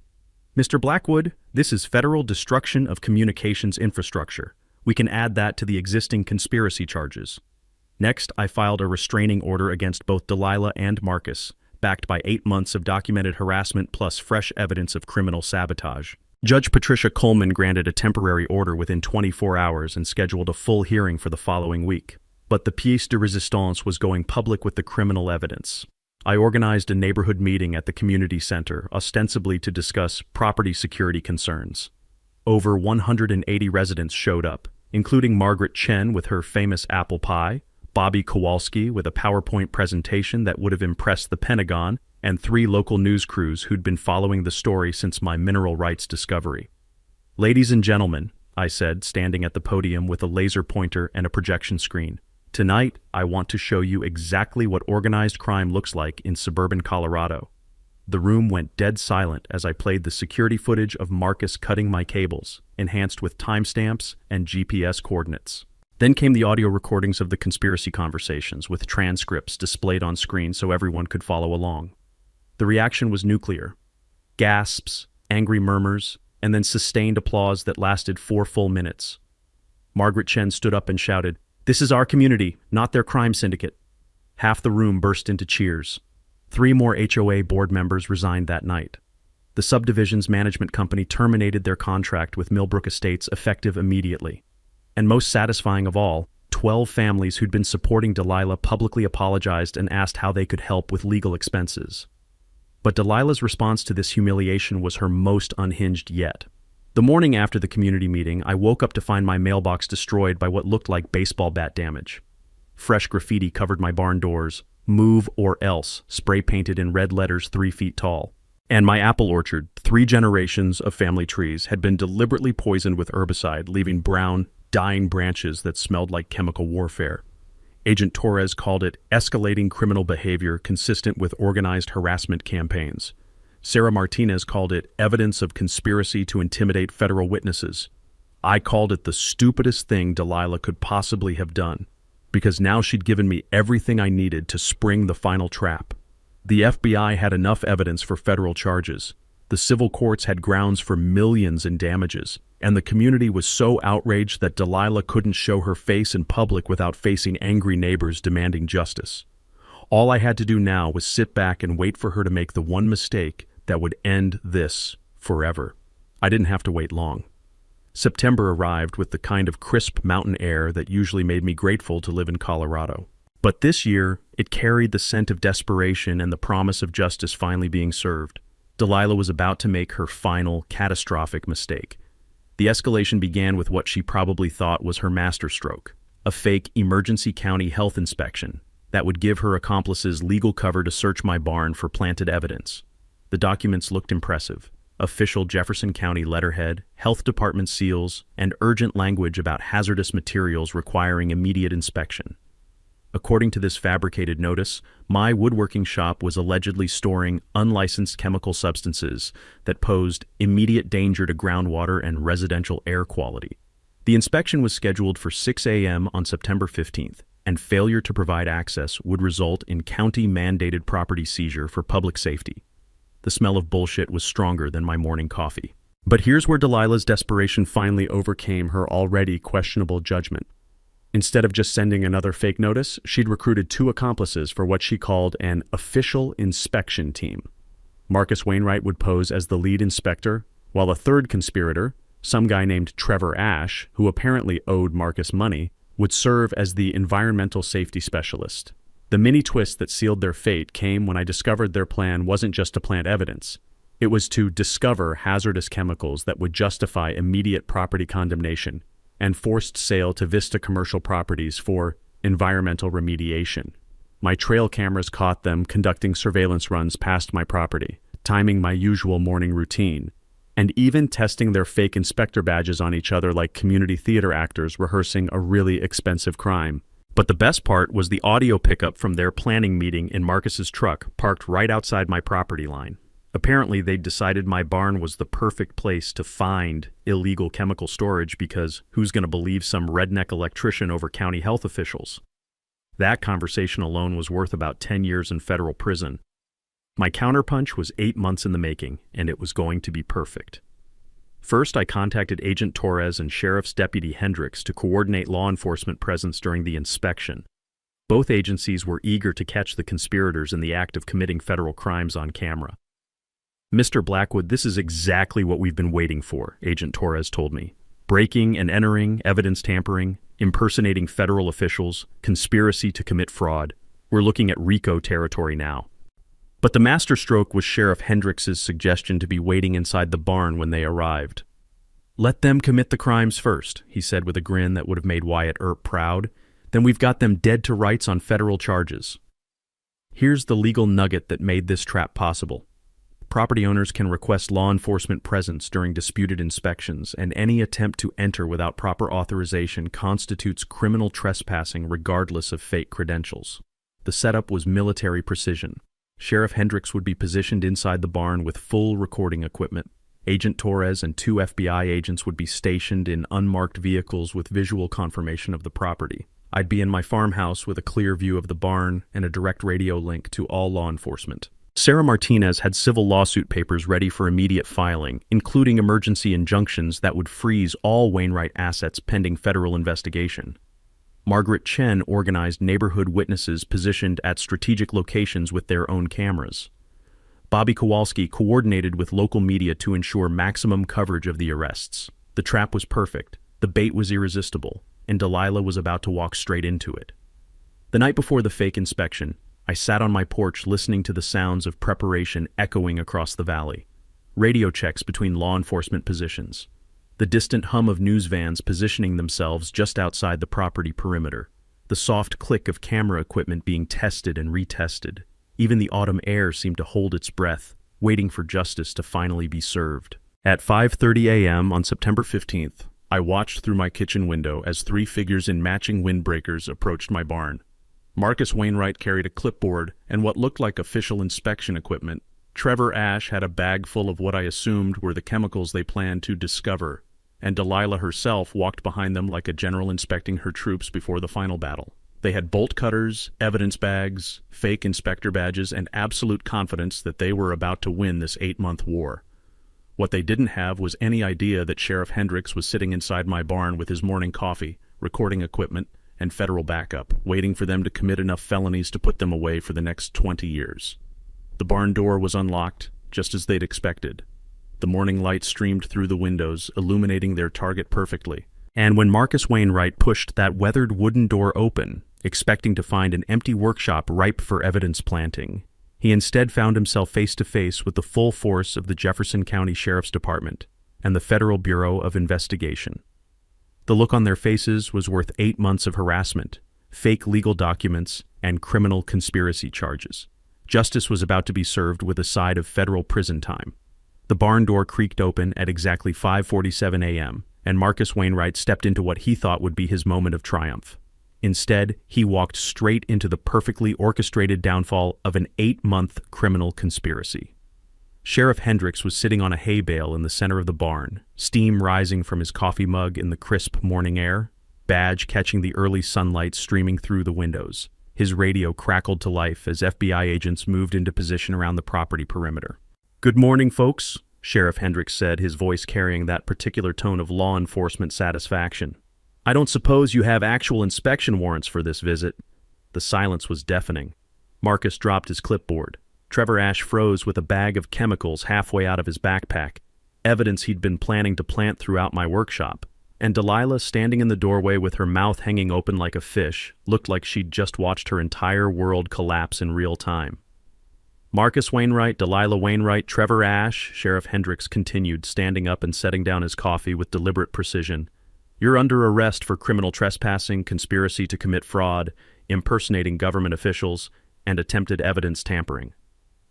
Mr. Blackwood, this is federal destruction of communications infrastructure. We can add that to the existing conspiracy charges. Next, I filed a restraining order against both Delilah and Marcus, backed by 8 months of documented harassment plus fresh evidence of criminal sabotage. Judge Patricia Coleman granted a temporary order within 24 hours and scheduled a full hearing for the following week. But the pièce de résistance was going public with the criminal evidence. I organized a neighborhood meeting at the community center, ostensibly to discuss property security concerns. Over 180 residents showed up, including Margaret Chen with her famous apple pie, Bobby Kowalski with a PowerPoint presentation that would have impressed the Pentagon, and 3 local news crews who'd been following the story since my mineral rights discovery. Ladies and gentlemen, I said, standing at the podium with a laser pointer and a projection screen. Tonight, I want to show you exactly what organized crime looks like in suburban Colorado. The room went dead silent as I played the security footage of Marcus cutting my cables, enhanced with timestamps and GPS coordinates. Then came the audio recordings of the conspiracy conversations with transcripts displayed on screen so everyone could follow along. The reaction was nuclear. Gasps, angry murmurs, and then sustained applause that lasted 4 full minutes. Margaret Chen stood up and shouted, "This is our community, not their crime syndicate." Half the room burst into cheers. 3 more HOA board members resigned that night. The subdivision's management company terminated their contract with Millbrook Estates effective immediately. And most satisfying of all, 12 families who'd been supporting Delilah publicly apologized and asked how they could help with legal expenses. But Delilah's response to this humiliation was her most unhinged yet. The morning after the community meeting, I woke up to find my mailbox destroyed by what looked like baseball bat damage. Fresh graffiti covered my barn doors, "Move or else," spray-painted in red letters 3 feet tall. And my apple orchard, 3 generations of family trees, had been deliberately poisoned with herbicide, leaving brown, dying branches that smelled like chemical warfare. Agent Torres called it escalating criminal behavior consistent with organized harassment campaigns. Sarah Martinez called it evidence of conspiracy to intimidate federal witnesses. I called it the stupidest thing Delilah could possibly have done, because now she'd given me everything I needed to spring the final trap. The FBI had enough evidence for federal charges. The civil courts had grounds for millions in damages, and the community was so outraged that Delilah couldn't show her face in public without facing angry neighbors demanding justice. All I had to do now was sit back and wait for her to make the one mistake that would end this forever. I didn't have to wait long. September arrived with the kind of crisp mountain air that usually made me grateful to live in Colorado. But this year, it carried the scent of desperation and the promise of justice finally being served. Delilah was about to make her final, catastrophic mistake. The escalation began with what she probably thought was her masterstroke, a fake emergency county health inspection that would give her accomplices legal cover to search my barn for planted evidence. The documents looked impressive. Official Jefferson County letterhead, health department seals, and urgent language about hazardous materials requiring immediate inspection. According to this fabricated notice, my woodworking shop was allegedly storing unlicensed chemical substances that posed immediate danger to groundwater and residential air quality. The inspection was scheduled for 6 a.m. on September 15th, and failure to provide access would result in county-mandated property seizure for public safety. The smell of bullshit was stronger than my morning coffee. But here's where Delilah's desperation finally overcame her already questionable judgment. Instead of just sending another fake notice, she'd recruited 2 accomplices for what she called an official inspection team. Marcus Wainwright would pose as the lead inspector, while a third conspirator, some guy named Trevor Ash, who apparently owed Marcus money, would serve as the environmental safety specialist. The mini twist that sealed their fate came when I discovered their plan wasn't just to plant evidence. It was to discover hazardous chemicals that would justify immediate property condemnation and forced sale to Vista Commercial Properties for environmental remediation. My trail cameras caught them conducting surveillance runs past my property, timing my usual morning routine. and even testing their fake inspector badges on each other like community theater actors rehearsing a really expensive crime. But the best part was the audio pickup from their planning meeting in Marcus's truck parked right outside my property line. Apparently, they'd decided my barn was the perfect place to find illegal chemical storage because who's going to believe some redneck electrician over county health officials? That conversation alone was worth about 10 years in federal prison. My counterpunch was 8 months in the making, and it was going to be perfect. First, I contacted Agent Torres and Sheriff's Deputy Hendricks to coordinate law enforcement presence during the inspection. Both agencies were eager to catch the conspirators in the act of committing federal crimes on camera. "Mr. Blackwood, this is exactly what we've been waiting for," Agent Torres told me. "Breaking and entering, evidence tampering, impersonating federal officials, conspiracy to commit fraud. We're looking at RICO territory now." But the masterstroke was Sheriff Hendricks's suggestion to be waiting inside the barn when they arrived. "Let them commit the crimes first," he said with a grin that would have made Wyatt Earp proud. "Then we've got them dead to rights on federal charges." Here's the legal nugget that made this trap possible. Property owners can request law enforcement presence during disputed inspections, and any attempt to enter without proper authorization constitutes criminal trespassing regardless of fake credentials. The setup was military precision. Sheriff Hendricks would be positioned inside the barn with full recording equipment. Agent Torres and 2 FBI agents would be stationed in unmarked vehicles with visual confirmation of the property. I'd be in my farmhouse with a clear view of the barn and a direct radio link to all law enforcement. Sarah Martinez had civil lawsuit papers ready for immediate filing, including emergency injunctions that would freeze all Wainwright assets pending federal investigation. Margaret Chen organized neighborhood witnesses positioned at strategic locations with their own cameras. Bobby Kowalski coordinated with local media to ensure maximum coverage of the arrests. The trap was perfect, the bait was irresistible, and Delilah was about to walk straight into it. The night before the fake inspection, I sat on my porch listening to the sounds of preparation echoing across the valley. Radio checks between law enforcement positions. The distant hum of news vans positioning themselves just outside the property perimeter. The soft click of camera equipment being tested and retested. Even the autumn air seemed to hold its breath, waiting for justice to finally be served. At 5:30 a.m. on September 15th, I watched through my kitchen window as 3 figures in matching windbreakers approached my barn. Marcus Wainwright carried a clipboard and what looked like official inspection equipment. Trevor Ash had a bag full of what I assumed were the chemicals they planned to discover, and Delilah herself walked behind them like a general inspecting her troops before the final battle. They had bolt cutters, evidence bags, fake inspector badges, and absolute confidence that they were about to win this 8-month war. What they didn't have was any idea that Sheriff Hendricks was sitting inside my barn with his morning coffee, recording equipment, and federal backup, waiting for them to commit enough felonies to put them away for the next 20 years. The barn door was unlocked, just as they'd expected. The morning light streamed through the windows, illuminating their target perfectly. And when Marcus Wainwright pushed that weathered wooden door open, expecting to find an empty workshop ripe for evidence planting, he instead found himself face to face with the full force of the Jefferson County Sheriff's Department and the Federal Bureau of Investigation. The look on their faces was worth 8 months of harassment, fake legal documents, and criminal conspiracy charges. Justice was about to be served with a side of federal prison time. The barn door creaked open at exactly 5:47 a.m., and Marcus Wainwright stepped into what he thought would be his moment of triumph. Instead, he walked straight into the perfectly orchestrated downfall of an 8-month criminal conspiracy. Sheriff Hendricks was sitting on a hay bale in the center of the barn, steam rising from his coffee mug in the crisp morning air, badge catching the early sunlight streaming through the windows. His radio crackled to life as FBI agents moved into position around the property perimeter. "Good morning, folks," Sheriff Hendricks said, his voice carrying that particular tone of law enforcement satisfaction. "I don't suppose you have actual inspection warrants for this visit." The silence was deafening. Marcus dropped his clipboard. Trevor Ash froze with a bag of chemicals halfway out of his backpack, evidence he'd been planning to plant throughout my workshop. And Delilah, standing in the doorway with her mouth hanging open like a fish, looked like she'd just watched her entire world collapse in real time. "Marcus Wainwright, Delilah Wainwright, Trevor Ash," Sheriff Hendricks continued, standing up and setting down his coffee with deliberate precision. "You're under arrest for criminal trespassing, conspiracy to commit fraud, impersonating government officials, and attempted evidence tampering.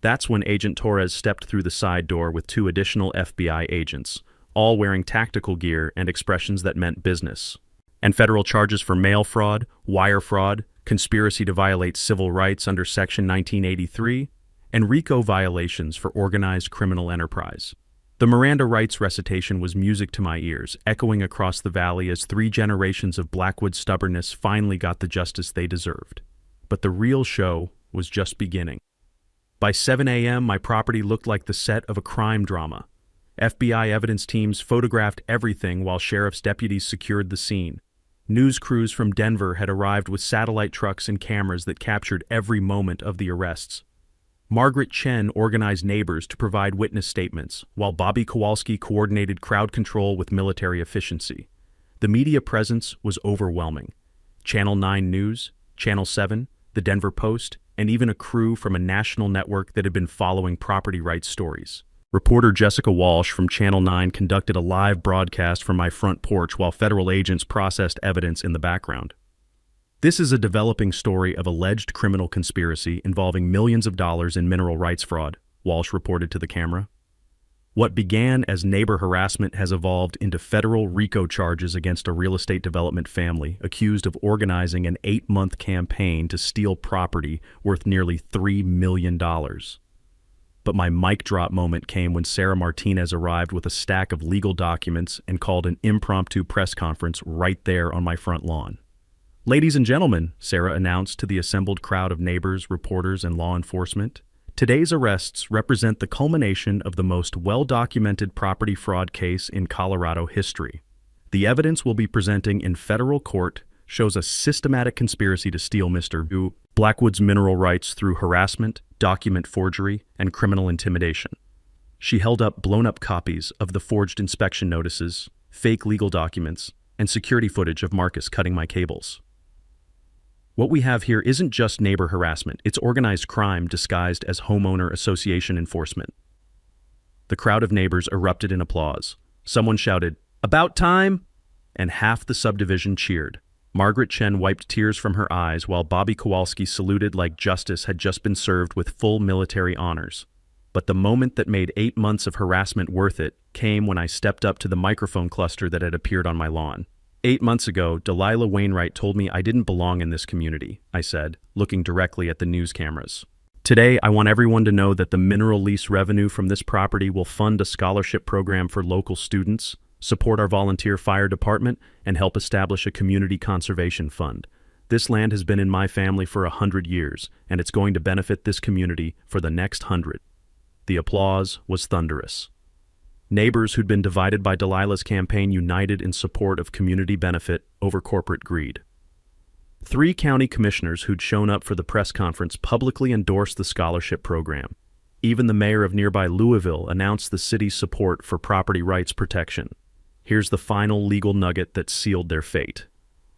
That's when Agent Torres stepped through the side door with two additional FBI agents, all wearing tactical gear and expressions that meant business. And federal charges for mail fraud, wire fraud, conspiracy to violate civil rights under Section 1983, and RICO violations for organized criminal enterprise. The Miranda rights recitation was music to my ears, echoing across the valley as 3 generations of Blackwood stubbornness finally got the justice they deserved. But the real show was just beginning. By 7 a.m., my property looked like the set of a crime drama. FBI evidence teams photographed everything while sheriff's deputies secured the scene. News crews from Denver had arrived with satellite trucks and cameras that captured every moment of the arrests. Margaret Chen organized neighbors to provide witness statements, while Bobby Kowalski coordinated crowd control with military efficiency. The media presence was overwhelming. Channel 9 News, Channel 7, the Denver Post, and even a crew from a national network that had been following property rights stories. Reporter Jessica Walsh from Channel 9 conducted a live broadcast from my front porch while federal agents processed evidence in the background. This is a developing story of alleged criminal conspiracy involving millions of dollars in mineral rights fraud, Walsh reported to the camera. What began as neighbor harassment has evolved into federal RICO charges against a real estate development family accused of organizing an 8-month campaign to steal property worth nearly $3 million. But my mic drop moment came when Sarah Martinez arrived with a stack of legal documents and called an impromptu press conference right there on my front lawn. "Ladies and gentlemen," Sarah announced to the assembled crowd of neighbors, reporters, and law enforcement, "today's arrests represent the culmination of the most well-documented property fraud case in Colorado history. The evidence we'll be presenting in federal court shows a systematic conspiracy to steal Mr. Blackwood's mineral rights through harassment, document forgery, and criminal intimidation." She held up blown-up copies of the forged inspection notices, fake legal documents, and security footage of Marcus cutting my cables. What we have here isn't just neighbor harassment, it's organized crime disguised as homeowner association enforcement. The crowd of neighbors erupted in applause. Someone shouted, "About time!" and half the subdivision cheered. Margaret Chen wiped tears from her eyes while Bobby Kowalski saluted like justice had just been served with full military honors. But the moment that made 8 months of harassment worth it came when I stepped up to the microphone cluster that had appeared on my lawn. 8 months ago, Delilah Wainwright told me I didn't belong in this community, I said, looking directly at the news cameras. Today, I want everyone to know that the mineral lease revenue from this property will fund a scholarship program for local students, support our volunteer fire department, and help establish a community conservation fund. This land has been in my family for 100 years, and it's going to benefit this community for the next 100. The applause was thunderous. Neighbors who'd been divided by Delilah's campaign united in support of community benefit over corporate greed. 3 county commissioners who'd shown up for the press conference publicly endorsed the scholarship program. Even the mayor of nearby Louisville announced the city's support for property rights protection. Here's the final legal nugget that sealed their fate.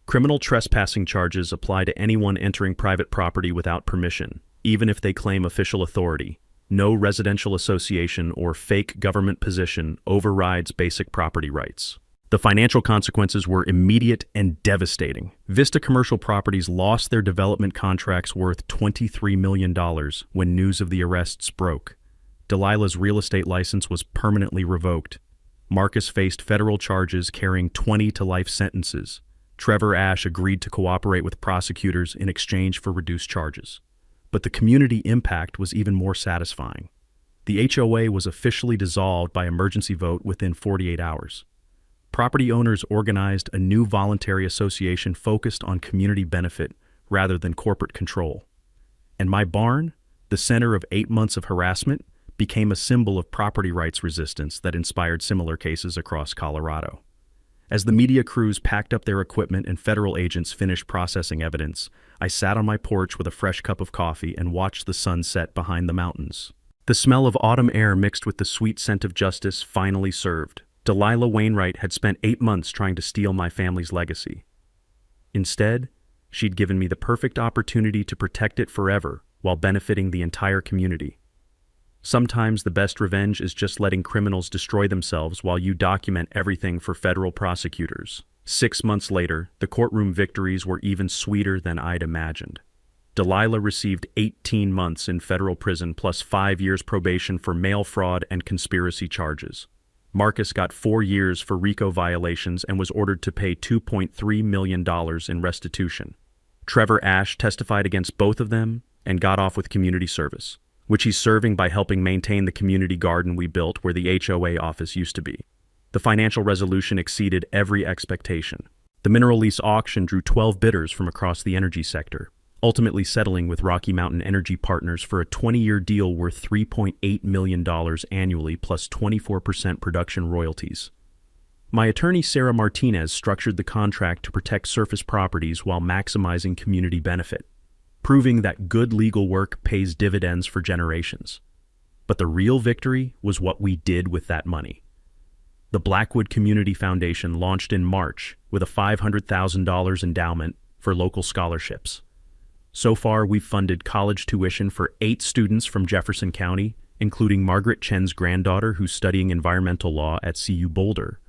Criminal trespassing charges apply to anyone entering private property without permission, even if they claim official authority. No residential association or fake government position overrides basic property rights. The financial consequences were immediate and devastating. Vista Commercial Properties lost their development contracts worth $23 million when news of the arrests broke. Delilah's real estate license was permanently revoked. Marcus faced federal charges carrying 20 to life sentences. Trevor Ash agreed to cooperate with prosecutors in exchange for reduced charges. But the community impact was even more satisfying. The HOA was officially dissolved by emergency vote within 48 hours. Property owners organized a new voluntary association focused on community benefit rather than corporate control. And my barn, the center of 8 months of harassment, became a symbol of property rights resistance that inspired similar cases across Colorado. As the media crews packed up their equipment and federal agents finished processing evidence, I sat on my porch with a fresh cup of coffee and watched the sun set behind the mountains. The smell of autumn air mixed with the sweet scent of justice finally served. Delilah Wainwright had spent 8 months trying to steal my family's legacy. Instead, she'd given me the perfect opportunity to protect it forever while benefiting the entire community. Sometimes the best revenge is just letting criminals destroy themselves while you document everything for federal prosecutors. 6 months later, the courtroom victories were even sweeter than I'd imagined. Delilah received 18 months in federal prison plus 5 years probation for mail fraud and conspiracy charges. Marcus got 4 years for RICO violations and was ordered to pay $2.3 million in restitution. Trevor Ash testified against both of them and got off with community service, which he's serving by helping maintain the community garden we built where the HOA office used to be. The financial resolution exceeded every expectation. The mineral lease auction drew 12 bidders from across the energy sector, ultimately settling with Rocky Mountain Energy Partners for a 20-year deal worth $3.8 million annually plus 24% production royalties. My attorney Sarah Martinez structured the contract to protect surface properties while maximizing community benefit, proving that good legal work pays dividends for generations. But the real victory was what we did with that money. The Blackwood Community Foundation launched in March with a $500,000 endowment for local scholarships. So far, we've funded college tuition for 8 students from Jefferson County, including Margaret Chen's granddaughter who's studying environmental law at CU Boulder.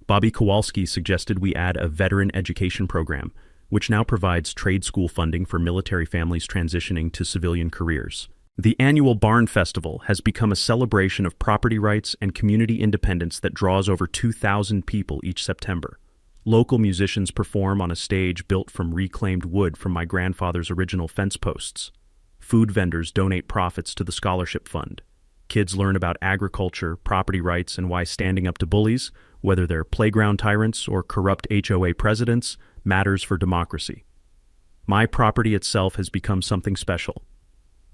Bobby Kowalski suggested we add a veteran education program, which now provides trade school funding for military families transitioning to civilian careers. The annual Barn Festival has become a celebration of property rights and community independence that draws over 2,000 people each September. Local musicians perform on a stage built from reclaimed wood from my grandfather's original fence posts. Food vendors donate profits to the scholarship fund. Kids learn about agriculture, property rights, and why standing up to bullies, whether they're playground tyrants or corrupt HOA presidents, matters for democracy. My property itself has become something special.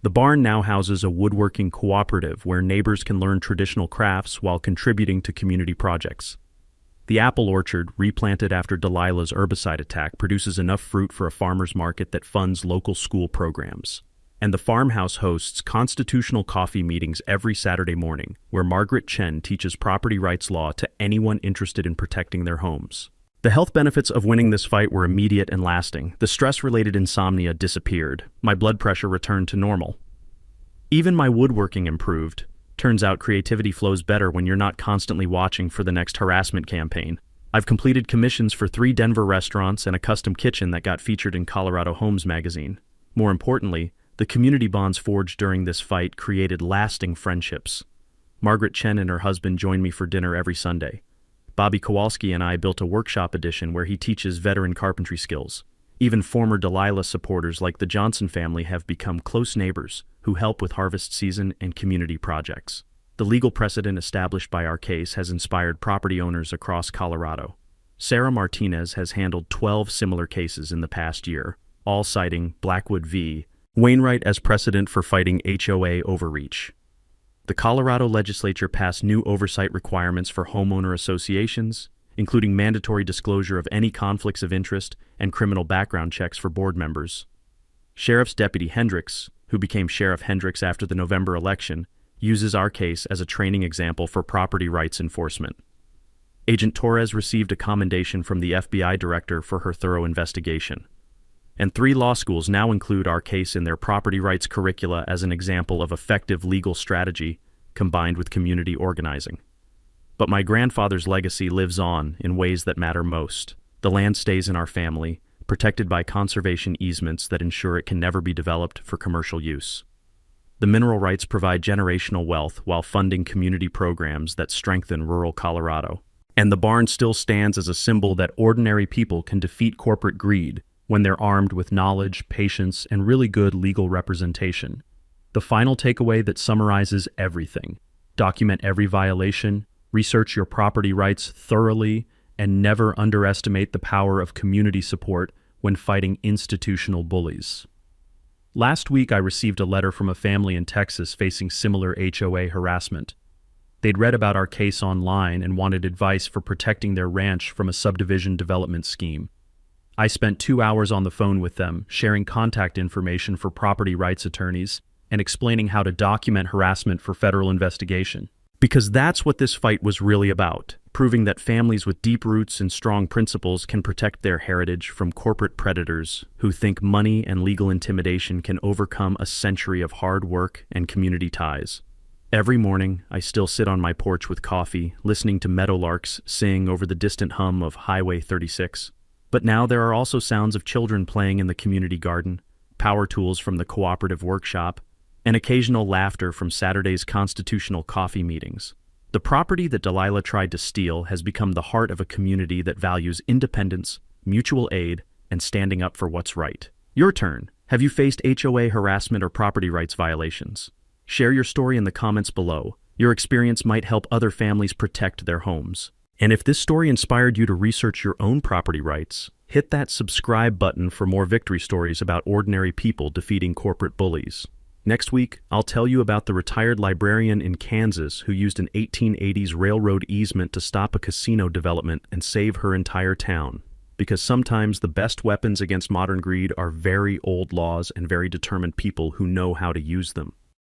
The barn now houses a woodworking cooperative where neighbors can learn traditional crafts while contributing to community projects. The apple orchard, replanted after Delilah's herbicide attack, produces enough fruit for a farmer's market that funds local school programs. And the farmhouse hosts constitutional coffee meetings every Saturday morning, where Margaret Chen teaches property rights law to anyone interested in protecting their homes. The health benefits of winning this fight were immediate and lasting. The stress-related insomnia disappeared. My blood pressure returned to normal. Even my woodworking improved. Turns out creativity flows better when you're not constantly watching for the next harassment campaign. I've completed commissions for 3 Denver restaurants and a custom kitchen that got featured in Colorado Homes magazine. More importantly, the community bonds forged during this fight created lasting friendships. Margaret Chen and her husband join me for dinner every Sunday. Bobby Kowalski and I built a workshop edition where he teaches veteran carpentry skills. Even former Delilah supporters like the Johnson family have become close neighbors who help with harvest season and community projects. The legal precedent established by our case has inspired property owners across Colorado. Sarah Martinez has handled 12 similar cases in the past year, all citing Blackwood v. Wainwright as precedent for fighting HOA overreach. The Colorado legislature passed new oversight requirements for homeowner associations, including mandatory disclosure of any conflicts of interest and criminal background checks for board members. Sheriff's Deputy Hendricks, who became Sheriff Hendricks after the November election, uses our case as a training example for property rights enforcement. Agent Torres received a commendation from the FBI director for her thorough investigation. And 3 law schools now include our case in their property rights curricula as an example of effective legal strategy combined with community organizing. But my grandfather's legacy lives on in ways that matter most. The land stays in our family, protected by conservation easements that ensure it can never be developed for commercial use. The mineral rights provide generational wealth while funding community programs that strengthen rural Colorado. And the barn still stands as a symbol that ordinary people can defeat corporate greed when they're armed with knowledge, patience, and really good legal representation. The final takeaway that summarizes everything: document every violation, research your property rights thoroughly, and never underestimate the power of community support when fighting institutional bullies. Last week, I received a letter from a family in Texas facing similar HOA harassment. They'd read about our case online and wanted advice for protecting their ranch from a subdivision development scheme. I spent 2 hours on the phone with them, sharing contact information for property rights attorneys and explaining how to document harassment for federal investigation. Because that's what this fight was really about, proving that families with deep roots and strong principles can protect their heritage from corporate predators who think money and legal intimidation can overcome a century of hard work and community ties. Every morning, I still sit on my porch with coffee, listening to meadowlarks sing over the distant hum of Highway 36. But now there are also sounds of children playing in the community garden, power tools from the cooperative workshop, and occasional laughter from Saturday's constitutional coffee meetings. The property that Delilah tried to steal has become the heart of a community that values independence, mutual aid, and standing up for what's right. Your turn. Have you faced HOA harassment or property rights violations? Share your story in the comments below. Your experience might help other families protect their homes. And if this story inspired you to research your own property rights, hit that subscribe button for more victory stories about ordinary people defeating corporate bullies. Next week, I'll tell you about the retired librarian in Kansas who used an 1880s railroad easement to stop a casino development and save her entire town. Because sometimes the best weapons against modern greed are very old laws and very determined people who know how to use them.